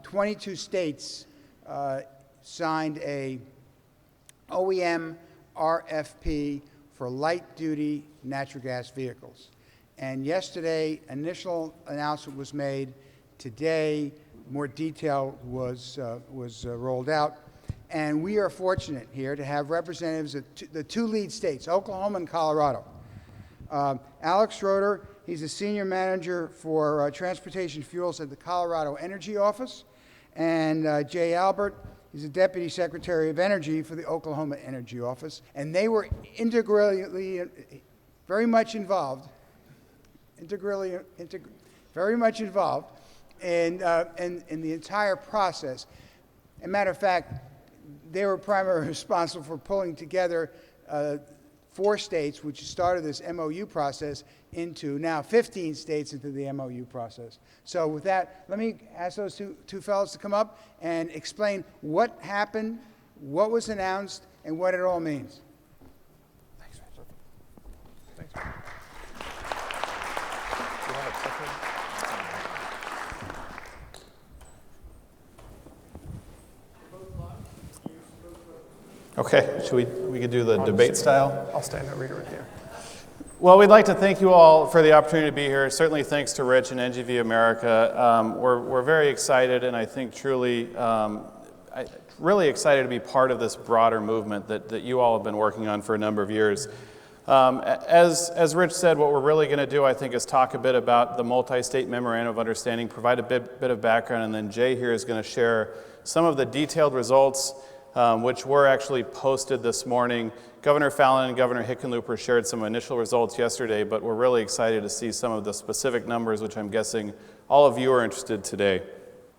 22 states signed a OEM RFP for light-duty natural gas vehicles. And yesterday, initial announcement was made. Today, more detail was rolled out. And we are fortunate here to have representatives of the two lead states, Oklahoma and Colorado. Alex Schroeder, he's a senior manager for transportation fuels at the Colorado Energy Office. And Jay Albert, he's a deputy secretary of energy for the Oklahoma Energy Office. And they were integrally, very much involved in the entire process. As a matter of fact, they were primarily responsible for pulling together 4 states, which started this MOU process, into now 15 states into the MOU process. So with that, let me ask those two fellows to come up and explain what happened, what was announced, and what it all means. Thanks, Rich. Thanks. Okay, we could do the debate style? I'll stand over here with you. Well, we'd like to thank you all for the opportunity to be here. Certainly thanks to Rich and NGV America. We're very excited, and I think truly really excited to be part of this broader movement that you all have been working on for a number of years. As Rich said, what we're really going to do, I think, is talk a bit about the multi-state memorandum of understanding, provide a bit of background, and then Jay here is going to share some of the detailed results, which were actually posted this morning. Governor Fallon and Governor Hickenlooper shared some initial results yesterday, but we're really excited to see some of the specific numbers, which I'm guessing all of you are interested today.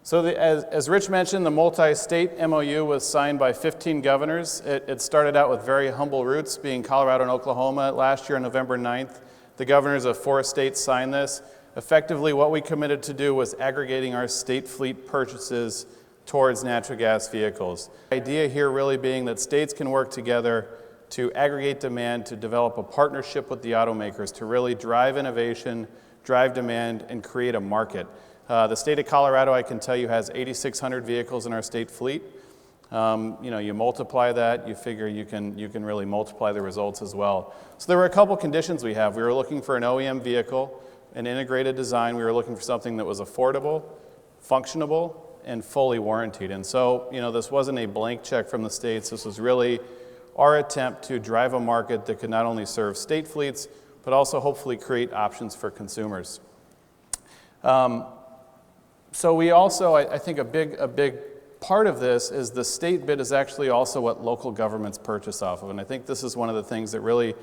So as Rich mentioned, the multi-state MOU was signed by 15 governors. It started out with very humble roots, being Colorado and Oklahoma last year on November 9th. The governors of 4 states signed this. Effectively, what we committed to do was aggregating our state fleet purchases towards natural gas vehicles. The idea here really being that states can work together to aggregate demand, to develop a partnership with the automakers, to really drive innovation, drive demand, and create a market. The state of Colorado, I can tell you, has 8,600 vehicles in our state fleet. You multiply that, you figure you can really multiply the results as well. So there were a couple conditions we have. We were looking for an OEM vehicle, an integrated design. We were looking for something that was affordable, functionable, and fully warranted. And so, this wasn't a blank check from the states. This was really our attempt to drive a market that could not only serve state fleets, but also hopefully create options for consumers. So we also, I think a big part of this is the state bid is actually also what local governments purchase off of. And I think this is one of the things that really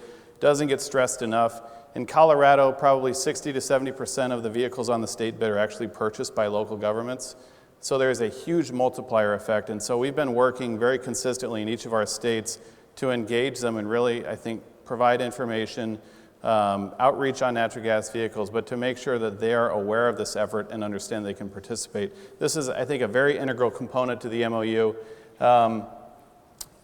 doesn't get stressed enough. In Colorado, probably 60 to 70% of the vehicles on the state bid are actually purchased by local governments. So there's a huge multiplier effect. And so we've been working very consistently in each of our states to engage them and really, I think, provide information, outreach on natural gas vehicles, but to make sure that they are aware of this effort and understand they can participate. This is, I think, a very integral component to the MOU.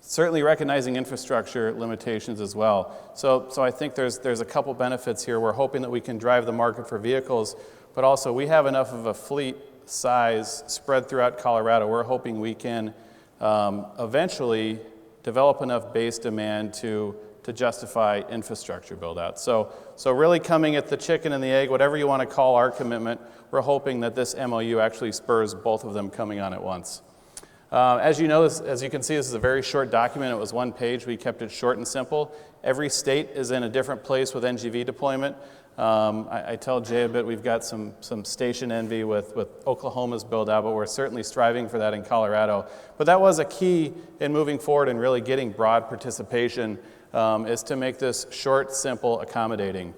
Certainly recognizing infrastructure limitations as well. So I think there's a couple benefits here. We're hoping that we can drive the market for vehicles, but also we have enough of a fleet size spread throughout Colorado. We're hoping we can eventually develop enough base demand to justify infrastructure build-out. So really coming at the chicken and the egg, whatever you want to call our commitment, we're hoping that this MOU actually spurs both of them coming on at once. As you know, as you can see, this is a very short document. It was 1 page. We kept it short and simple. Every state is in a different place with NGV deployment. I tell Jay a bit, we've got some station envy with Oklahoma's build out, but we're certainly striving for that in Colorado. But that was a key in moving forward and really getting broad participation, is to make this short, simple, accommodating.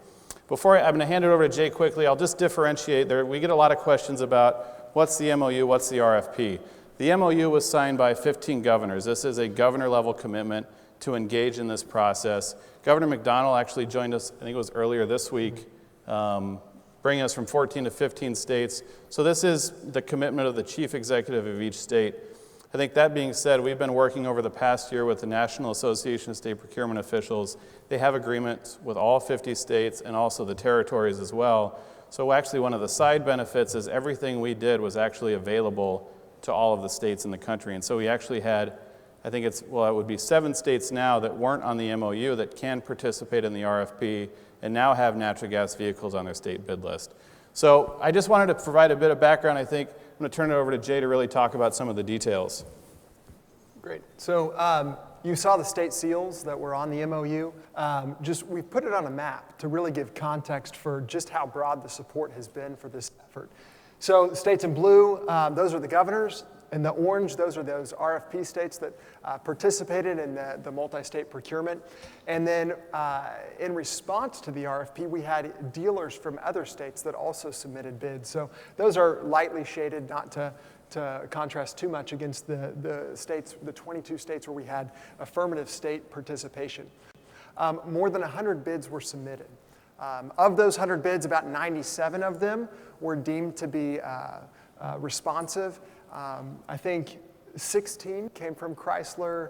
I'm going to hand it over to Jay quickly. I'll just differentiate there. We get a lot of questions about what's the MOU, what's the RFP. The MOU was signed by 15 governors. This is a governor-level commitment to engage in this process. Governor McDonnell actually joined us, I think it was earlier this week, bringing us from 14 to 15 states. So this is the commitment of the chief executive of each state. I think that being said, we've been working over the past year with the National Association of State Procurement Officials. They have agreements with all 50 states and also the territories as well. So actually one of the side benefits is everything we did was actually available to all of the states in the country. And so we actually had, I think it would be 7 states now that weren't on the MOU that can participate in the RFP and now have natural gas vehicles on their state bid list. So I just wanted to provide a bit of background. I think I'm going to turn it over to Jay to really talk about some of the details. Great. So you saw the state seals that were on the MOU. We've put it on a map to really give context for just how broad the support has been for this effort. So the states in blue, those are the governors. In the orange, those are those RFP states that participated in the multi-state procurement. And then in response to the RFP, we had dealers from other states that also submitted bids. So those are lightly shaded, not to contrast too much against the states, the 22 states where we had affirmative state participation. More than 100 bids were submitted. Of those 100 bids, about 97 of them were deemed to be responsive. I think 16 came from Chrysler.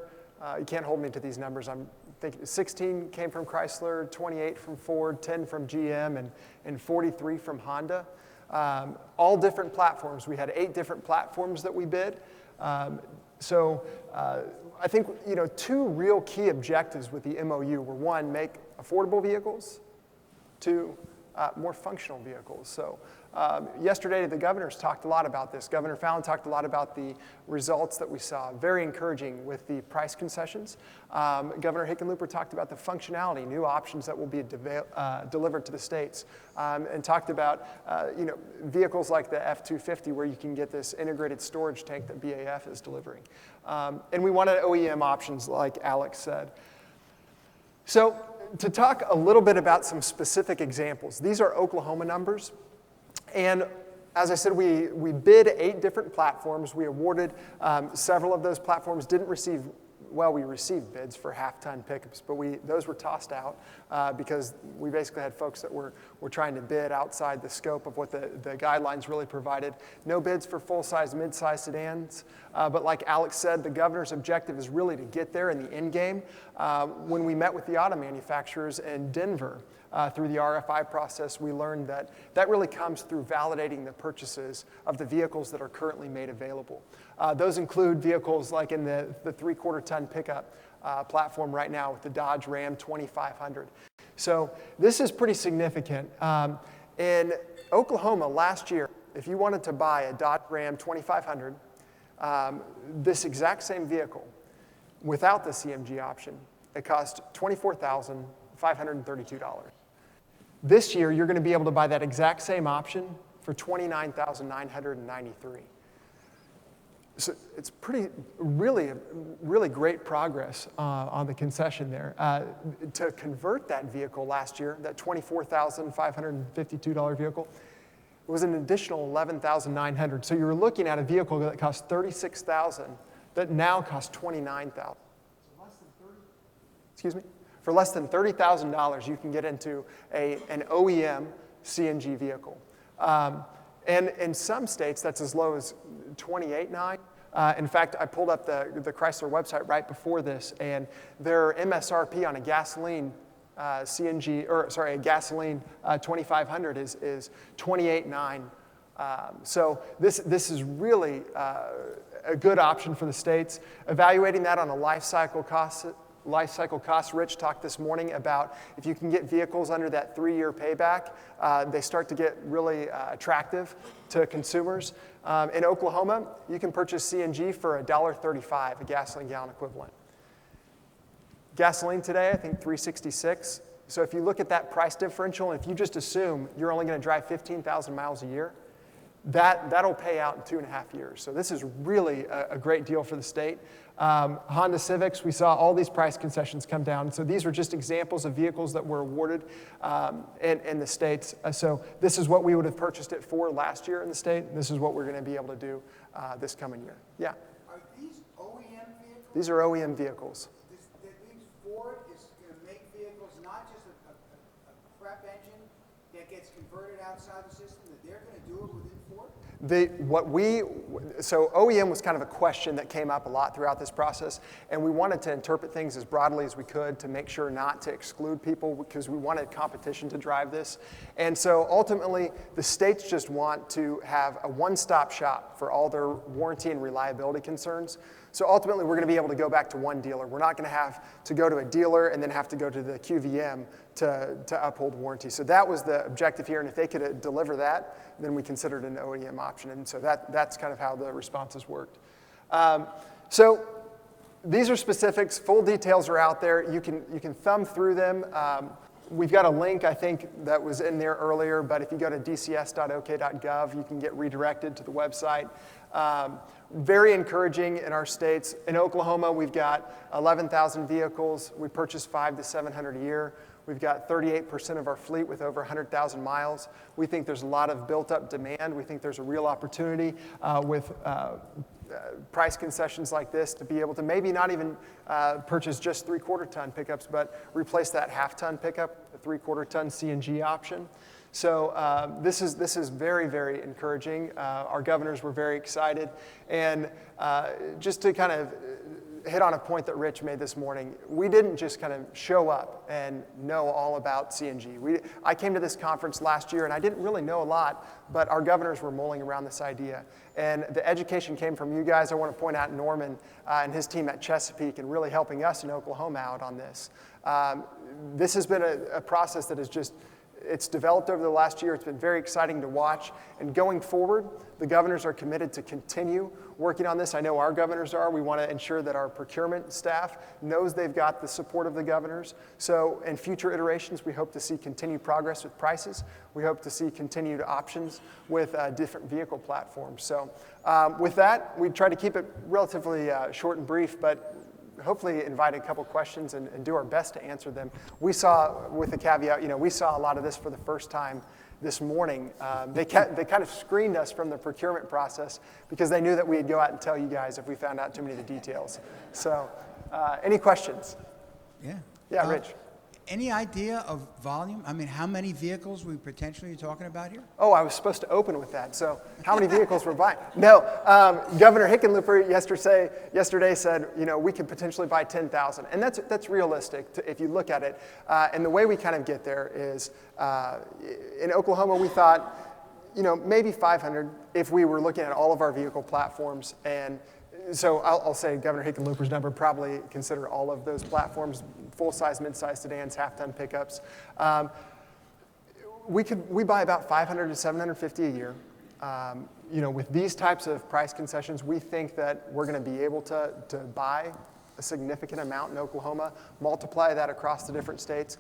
You can't hold me to these numbers. I'm thinking 16 came from Chrysler, 28 from Ford, 10 from GM, and 43 from Honda. All different platforms. We had 8 different platforms that we bid. So I think 2 real key objectives with the MOU were 1, make affordable vehicles, 2, more functional vehicles. So yesterday, the governors talked a lot about this. Governor Fallin talked a lot about the results that we saw, very encouraging with the price concessions. Governor Hickenlooper talked about the functionality, new options that will be delivered to the states, and talked about vehicles like the F-250 where you can get this integrated storage tank that BAF is delivering. And we wanted OEM options like Alex said. So to talk a little bit about some specific examples, these are Oklahoma numbers. And as I said, we bid 8 different platforms. We awarded several of those platforms, we received bids for half-ton pickups, but those were tossed out because we basically had folks that were trying to bid outside the scope of what the guidelines really provided. No bids for full-size, mid-size sedans, but like Alex said, the governor's objective is really to get there in the end game. When we met with the auto manufacturers in Denver, through the RFI process, we learned that really comes through validating the purchases of the vehicles that are currently made available. Those include vehicles like in the 3/4-ton pickup platform right now with the Dodge Ram 2500. So this is pretty significant. In Oklahoma last year, if you wanted to buy a Dodge Ram 2500, this exact same vehicle, without the CMG option, it cost $24,532. This year, you're going to be able to buy that exact same option for $29,993. So it's really great progress on the concession there. To convert that vehicle last year, that $24,552 vehicle, it was an additional $11,900. So you're looking at a vehicle that cost $36,000 that now costs $29,000. For less than $30,000, you can get into an OEM CNG vehicle. And in some states, that's as low as $28,900. In fact, I pulled up the Chrysler website right before this, and their MSRP on a gasoline a gasoline 2500 is $28,900. So this is really a good option for the states. Evaluating that on a life cycle cost, Rich talked this morning about if you can get vehicles under that 3-year payback, they start to get really attractive to consumers. In Oklahoma, you can purchase CNG for $1.35, a gasoline gallon equivalent. Gasoline today, I think $3.66. So if you look at that price differential, and if you just assume you're only going to drive 15,000 miles a year, that'll pay out in 2.5 years. So this is really a great deal for the state. Honda Civics, we saw all these price concessions come down. So these were just examples of vehicles that were awarded in the states. So this is what we would have purchased it for last year in the state. And this is what we're going to be able to do this coming year. Yeah. Are these OEM vehicles? These are OEM vehicles. That means Ford is going to make vehicles, not just a prep engine that gets converted outside the system, that they're going to do it within Ford? So OEM was kind of a question that came up a lot throughout this process, and we wanted to interpret things as broadly as we could to make sure not to exclude people because we wanted competition to drive this. And so ultimately, the states just want to have a one-stop shop for all their warranty and reliability concerns. So ultimately, we're going to be able to go back to one dealer. We're not going to have to go to a dealer and then have to go to the QVM to uphold warranty. So that was the objective here, and if they could deliver that, then we considered an OEM option. And so that's kind of how the responses worked. So these are specifics. Full details are out there. You can thumb through them. We've got a link, I think, that was in there earlier, but if you go to dcs.ok.gov, you can get redirected to the website. Very encouraging in our states. In Oklahoma, we've got 11,000 vehicles. We purchase 500 to 700 a year. We've got 38% of our fleet with over 100,000 miles. We think there's a lot of built-up demand. We think there's a real opportunity with price concessions like this to be able to maybe not even purchase just 3/4 ton pickups, but replace that half-ton pickup, the 3/4 ton CNG option. So this is very, very encouraging. Our governors were very excited. And just to kind of hit on a point that Rich made this morning, we didn't just kind of show up and know all about CNG. I came to this conference last year and I didn't really know a lot, but our governors were mulling around this idea. And the education came from you guys. I want to point out Norman and his team at Chesapeake and really helping us in Oklahoma out on this. This has been a process that is just, it's developed over the last year. It's been very exciting to watch. And going forward, the governors are committed to continue working on this. I know our governors are. We want to ensure that our procurement staff knows they've got the support of the governors. So in future iterations, we hope to see continued progress with prices. We hope to see continued options with different vehicle platforms. So with that, we try to keep it relatively short and brief, but hopefully invite a couple questions and do our best to answer them. We saw, with the caveat, we saw a lot of this for the first time this morning. They kind of screened us from the procurement process because they knew that we'd go out and tell you guys if we found out too many of the details. So any questions? Yeah. Yeah, Rich. Any idea of volume? I mean, how many vehicles we potentially are talking about here? Oh, I was supposed to open with that. So how many vehicles we're buying? No, Governor Hickenlooper yesterday said, we could potentially buy 10,000. And that's realistic if you look at it. And the way we kind of get there is in Oklahoma, we thought, maybe 500 if we were looking at all of our vehicle platforms. And so I'll say Governor Hickenlooper's number, probably consider all of those platforms, full-size, mid-size sedans, half-ton pickups. We buy about 500 to 750 a year. With these types of price concessions, we think that we're going to be able to buy a significant amount in Oklahoma, multiply that across the different states.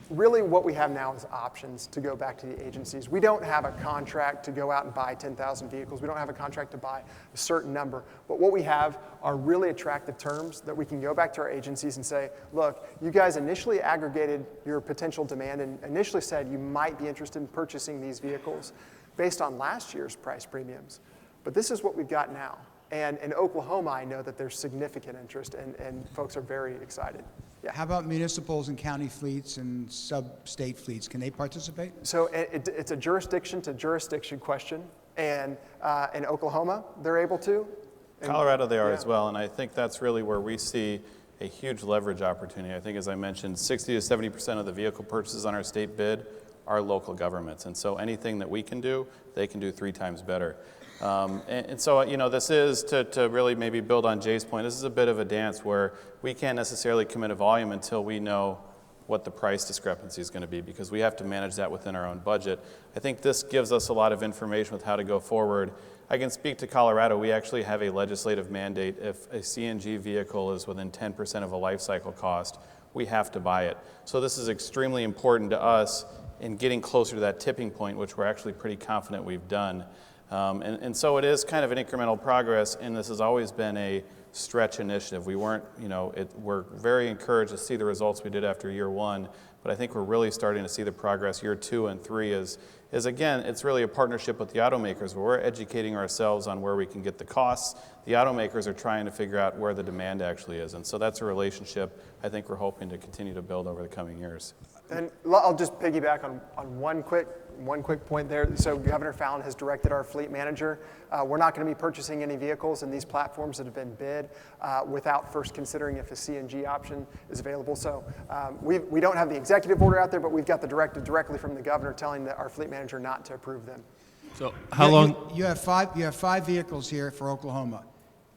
Really what we have now is options to go back to the agencies. We don't have a contract to go out and buy 10,000 vehicles. We don't have a contract to buy a certain number. But what we have are really attractive terms that we can go back to our agencies and say, look, you guys initially aggregated your potential demand and initially said you might be interested in purchasing these vehicles based on last year's price premiums. But this is what we've got now. And in Oklahoma, I know that there's significant interest and folks are very excited. Yeah. How about municipals and county fleets and sub-state fleets? Can they participate? So it's a jurisdiction-to-jurisdiction question, and in Oklahoma, they're able to. Colorado, they are as well, and I think that's really where we see a huge leverage opportunity. I think, as I mentioned, 60 to 70% of the vehicle purchases on our state bid are local governments, and so anything that we can do, they can do 3 times better. And so, this is, to really maybe build on Jay's point, this is a bit of a dance where we can't necessarily commit a volume until we know what the price discrepancy is going to be, because we have to manage that within our own budget. I think this gives us a lot of information with how to go forward. I can speak to Colorado. We actually have a legislative mandate. If a CNG vehicle is within 10% of a life cycle cost, we have to buy it. So this is extremely important to us in getting closer to that tipping point, which we're actually pretty confident we've done. And so it is kind of an incremental progress, and this has always been a stretch initiative. We weren't, we're very encouraged to see the results we did after year 1, but I think we're really starting to see the progress year 2 and 3 is again, it's really a partnership with the automakers where we're educating ourselves on where we can get the costs. The automakers are trying to figure out where the demand actually is, and so that's a relationship I think we're hoping to continue to build over the coming years. And I'll just piggyback on one quick one quick point there. So Governor Fallon has directed our fleet manager. We're not going to be purchasing any vehicles in these platforms that have been bid without first considering if a CNG option is available. So we don't have the executive order out there, but we've got the directive directly from the governor telling our fleet manager not to approve them. So how long? You have five vehicles here for Oklahoma.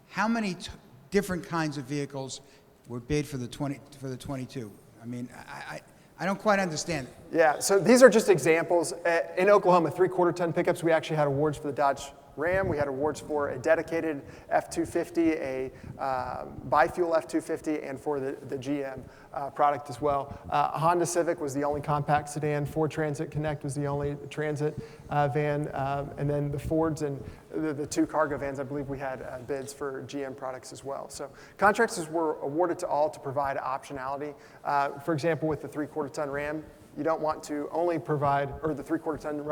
How many different kinds of vehicles were bid for the 22? I mean, I don't quite understand. Yeah, so these are just examples. In Oklahoma, 3/4 ton pickups, we actually had awards for the Dodge Ram. We had awards for a dedicated F-250, a biofuel F-250, and for the GM product as well. Honda Civic was the only compact sedan. Ford Transit Connect was the only transit van. And then the Fords and the two cargo vans, I believe we had bids for GM products as well. So contracts were awarded to all to provide optionality. For example, with the 3/4 ton Ram, you don't want to only provide, or the 3/4 ton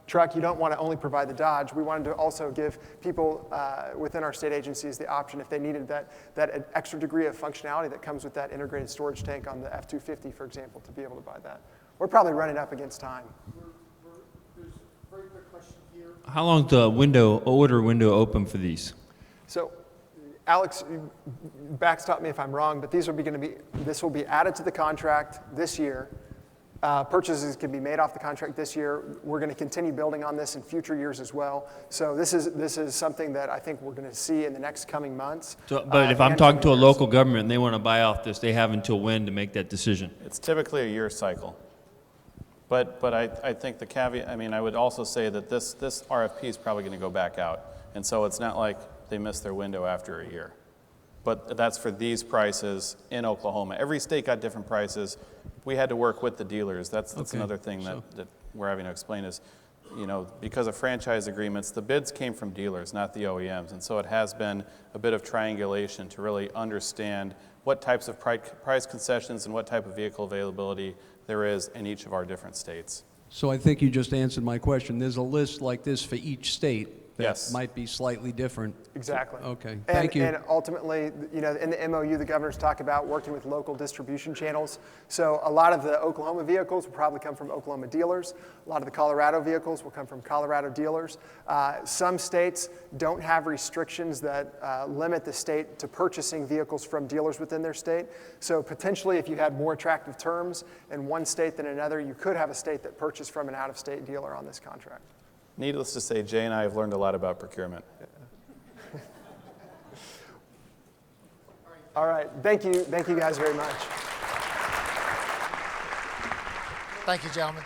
truck, you don't want to only provide the Dodge. We wanted to also give people within our state agencies the option if they needed that extra degree of functionality that comes with that integrated storage tank on the F-250, for example, to be able to buy that. We're probably running up against time. There's a very quick question here. How long's the order window open for these? So, Alex, backstop me if I'm wrong, but this will be added to the contract this year. Purchases can be made off the contract this year. We're going to continue building on this in future years as well. So this is something that I think we're going to see in the next coming months. So, but if I'm talking to a local government and they want to buy off this, they have until when to make that decision? It's typically a year cycle. But I think the caveat, I mean, I would also say that this RFP is probably going to go back out. And so it's not like they missed their window after a year. But that's for these prices in Oklahoma. Every state got different prices. We had to work with the dealers. That's Okay. another thing that we're having to explain is, because of franchise agreements, the bids came from dealers, not the OEMs. And so it has been a bit of triangulation to really understand what types of price concessions and what type of vehicle availability there is in each of our different states. So I think you just answered my question. There's a list like this for each state that Yes. might be slightly different. Exactly. Okay, thank you. And ultimately, in the MOU, the governors talk about working with local distribution channels. So a lot of the Oklahoma vehicles will probably come from Oklahoma dealers. A lot of the Colorado vehicles will come from Colorado dealers. Some states don't have restrictions that limit the state to purchasing vehicles from dealers within their state. So potentially, if you had more attractive terms in one state than another, you could have a state that purchased from an out-of-state dealer on this contract. Needless to say, Jay and I have learned a lot about procurement. All right, thank you guys very much. Thank you, gentlemen.